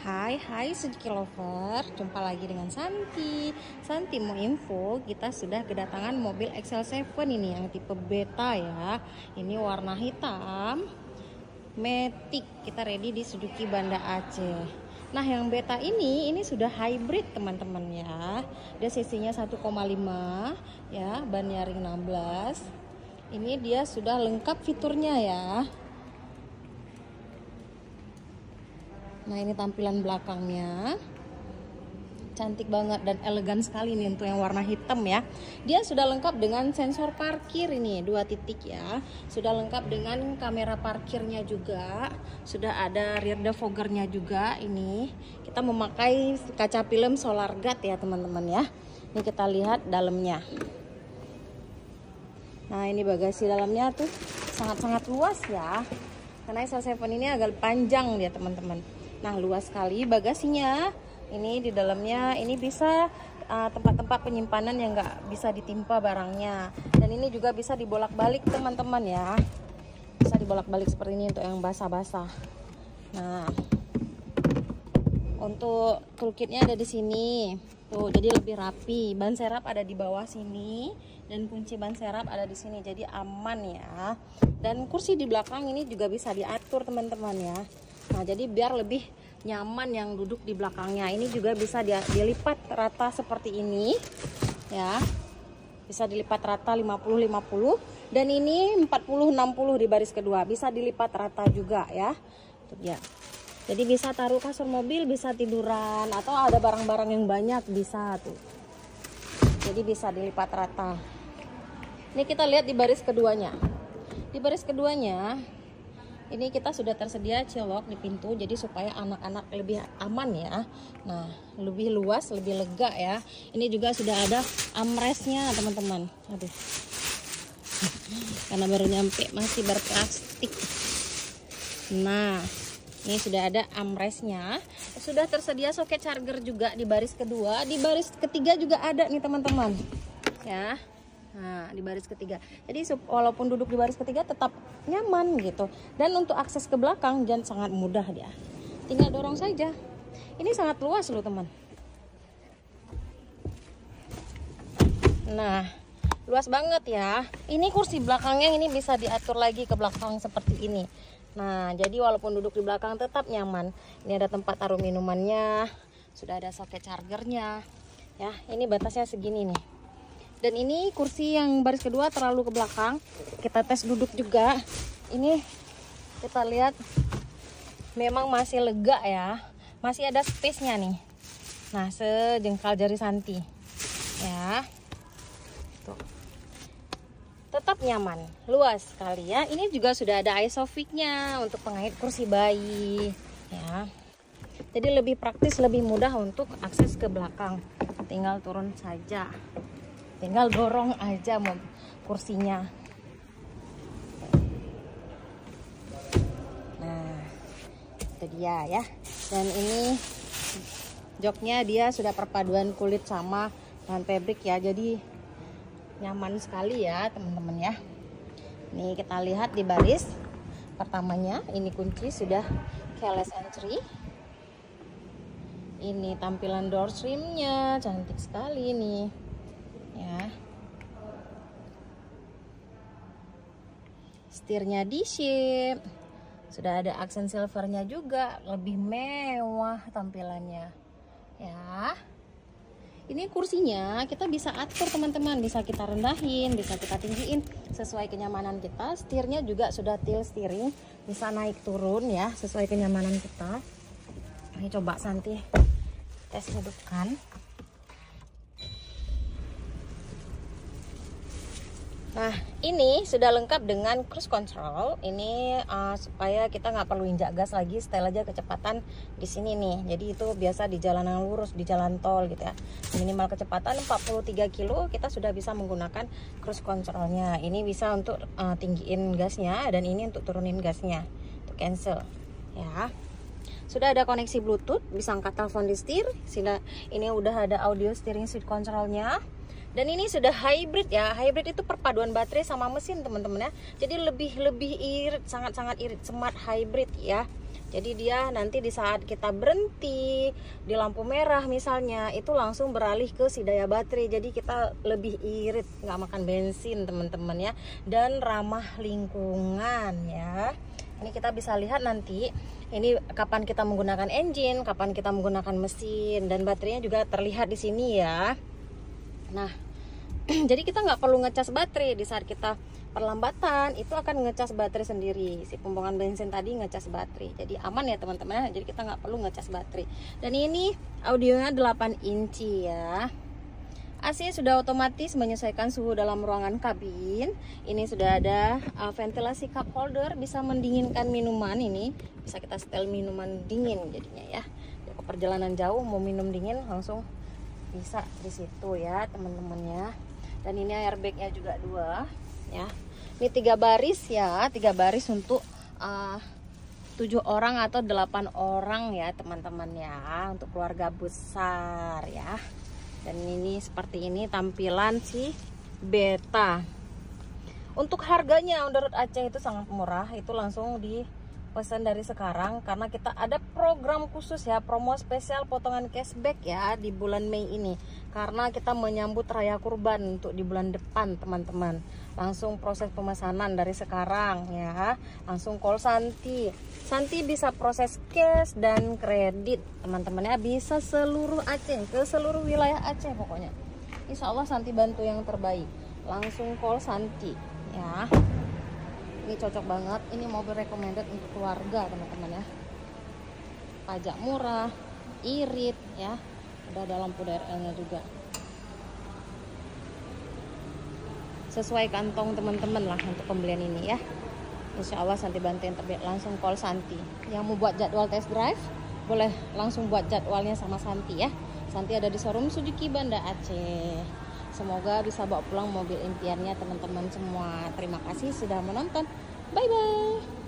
Hai Suzuki Lover, jumpa lagi dengan Santi. Santi mau info, kita sudah kedatangan mobil XL7 ini yang tipe beta ya. Ini warna hitam, Matic. Kita ready di Suzuki Banda Aceh. Nah, yang beta ini sudah hybrid teman-teman ya. Dia cc-nya 1,5 ya, ban nyaring 16. Ini dia sudah lengkap fiturnya ya. Nah, ini tampilan belakangnya, cantik banget dan elegan sekali nih untuk yang warna hitam ya. Dia sudah lengkap dengan sensor parkir ini 2 titik ya. Sudah lengkap dengan kamera parkirnya juga. Sudah ada rear defoggernya juga. Ini kita memakai kaca film solar guard ya teman-teman ya. Ini kita lihat dalamnya. Nah, ini bagasi dalamnya tuh sangat-sangat luas ya. Karena XL7 ini agak panjang dia teman-teman. Nah, luas sekali bagasinya. Ini di dalamnya ini bisa tempat-tempat penyimpanan yang nggak bisa ditimpa barangnya. Dan ini juga bisa dibolak-balik teman-teman ya. Bisa dibolak-balik seperti ini untuk yang basah-basah. Nah, untuk toolkitnya ada di sini. Tuh, jadi lebih rapi. Ban serap ada di bawah sini dan kunci ban serap ada di sini. Jadi aman ya. Dan kursi di belakang ini juga bisa diatur teman-teman ya. Nah, jadi biar lebih nyaman yang duduk di belakangnya. Ini juga bisa dilipat rata seperti ini ya. Bisa dilipat rata 50-50 dan ini 40-60 di baris kedua. Bisa dilipat rata juga ya. Tuh ya. Jadi bisa taruh kasur mobil, bisa tiduran atau ada barang-barang yang banyak bisa tuh. Jadi bisa dilipat rata. Ini kita lihat di baris keduanya. Di baris keduanya ini kita sudah tersedia cilok di pintu, jadi supaya anak-anak lebih aman ya. Nah, lebih luas, lebih lega ya. Ini juga sudah ada armrestnya teman-teman. Aduh, karena baru nyampe masih berplastik. Nah, ini sudah ada armrestnya. Sudah tersedia soket charger juga di baris kedua. Di baris ketiga juga ada nih teman-teman ya. Nah, di baris ketiga. Jadi walaupun duduk di baris ketiga tetap nyaman gitu. Dan untuk akses ke belakang dan sangat mudah dia. Tinggal dorong saja. Ini sangat luas loh teman. Nah, luas banget ya. Ini kursi belakangnya ini bisa diatur lagi ke belakang seperti ini. Nah, jadi walaupun duduk di belakang tetap nyaman. Ini ada tempat taruh minumannya. Sudah ada soket chargernya. Ya, ini batasnya segini nih. Dan ini kursi yang baris kedua terlalu ke belakang. Kita tes duduk juga. Ini kita lihat memang masih lega ya. Masih ada space-nya nih. Nah, sejengkal jari Santi. Ya. Tuh. Tetap nyaman, luas sekali ya. Ini juga sudah ada isofix-nya untuk pengait kursi bayi ya. Jadi lebih praktis, lebih mudah untuk akses ke belakang. Tinggal turun saja. Tinggal dorong aja kursinya. Nah, itu dia ya. Dan ini joknya dia sudah perpaduan kulit sama bahan fabric ya. Jadi nyaman sekali ya teman-teman ya. Nih kita lihat di baris pertamanya. Ini kunci sudah keyless entry. Ini tampilan door trimnya cantik sekali nih. Ya, setirnya di shape, sudah ada aksen silvernya juga, lebih mewah tampilannya ya. Ini kursinya kita bisa atur teman-teman, bisa kita rendahin, bisa kita tinggiin sesuai kenyamanan kita. Setirnya juga sudah tilt steering, bisa naik turun ya sesuai kenyamanan kita. Ini coba Santi tes hidupkan. Nah, ini sudah lengkap dengan cruise control. Ini supaya kita nggak perlu injak gas lagi, setel aja kecepatan di sini nih. Jadi itu biasa di jalan yang lurus, di jalan tol gitu ya. Minimal kecepatan 43 kilo kita sudah bisa menggunakan cruise controlnya. Ini bisa untuk tinggiin gasnya dan ini untuk turunin gasnya, untuk cancel ya. Sudah ada koneksi Bluetooth, bisa angkat telepon di setir. Ini udah ada audio steering seat controlnya. Dan ini sudah hybrid ya. Hybrid itu perpaduan baterai sama mesin teman-teman ya. Jadi lebih irit, sangat-sangat irit, smart hybrid ya. Jadi dia nanti di saat kita berhenti di lampu merah misalnya, itu langsung beralih ke si daya baterai. Jadi kita lebih irit, nggak makan bensin teman-teman ya, dan ramah lingkungan ya. Ini kita bisa lihat nanti ini kapan kita menggunakan engine, kapan kita menggunakan mesin, dan baterainya juga terlihat di sini ya. Nah, jadi kita nggak perlu ngecas baterai di saat kita perlambatan, itu akan ngecas baterai sendiri. Si pembuangan bensin tadi ngecas baterai, jadi aman ya teman-teman. Jadi kita nggak perlu ngecas baterai. Dan ini audionya 8 inci ya. AC sudah otomatis menyesuaikan suhu dalam ruangan kabin. Ini sudah ada ventilasi cup holder, bisa mendinginkan minuman. Ini bisa kita setel minuman dingin jadinya ya. Ke perjalanan jauh mau minum dingin langsung bisa di situ ya teman-teman ya. Dan ini airbagnya juga 2 ya. Ini 3 baris ya, 3 baris untuk 7 orang atau 8 orang ya teman-teman ya, untuk keluarga besar ya. Dan ini seperti ini tampilan si Beta. Untuk harganya menurut Aceh itu sangat murah, itu langsung dipesan dari sekarang karena kita ada program khusus ya, promo spesial potongan cashback ya di bulan Mei ini, karena kita menyambut raya kurban untuk di bulan depan teman-teman. Langsung proses pemesanan dari sekarang ya, langsung call Santi. Santi bisa proses cash dan kredit teman-teman ya, bisa seluruh Aceh, ke seluruh wilayah Aceh pokoknya. Insya Allah Santi bantu yang terbaik. Langsung call Santi ya. Ini cocok banget, ini mobil recommended untuk keluarga teman-teman ya. Pajak murah, irit ya, udah ada lampu DRL-nya juga. Sesuai kantong teman-teman lah untuk pembelian ini ya. Insya Allah Santi bantu yang terbaik. Langsung call Santi. Yang mau buat jadwal test drive boleh langsung buat jadwalnya sama Santi ya. Santi ada di showroom Suzuki Banda Aceh. Semoga bisa bawa pulang mobil impiannya teman-teman semua. Terima kasih sudah menonton. Bye bye.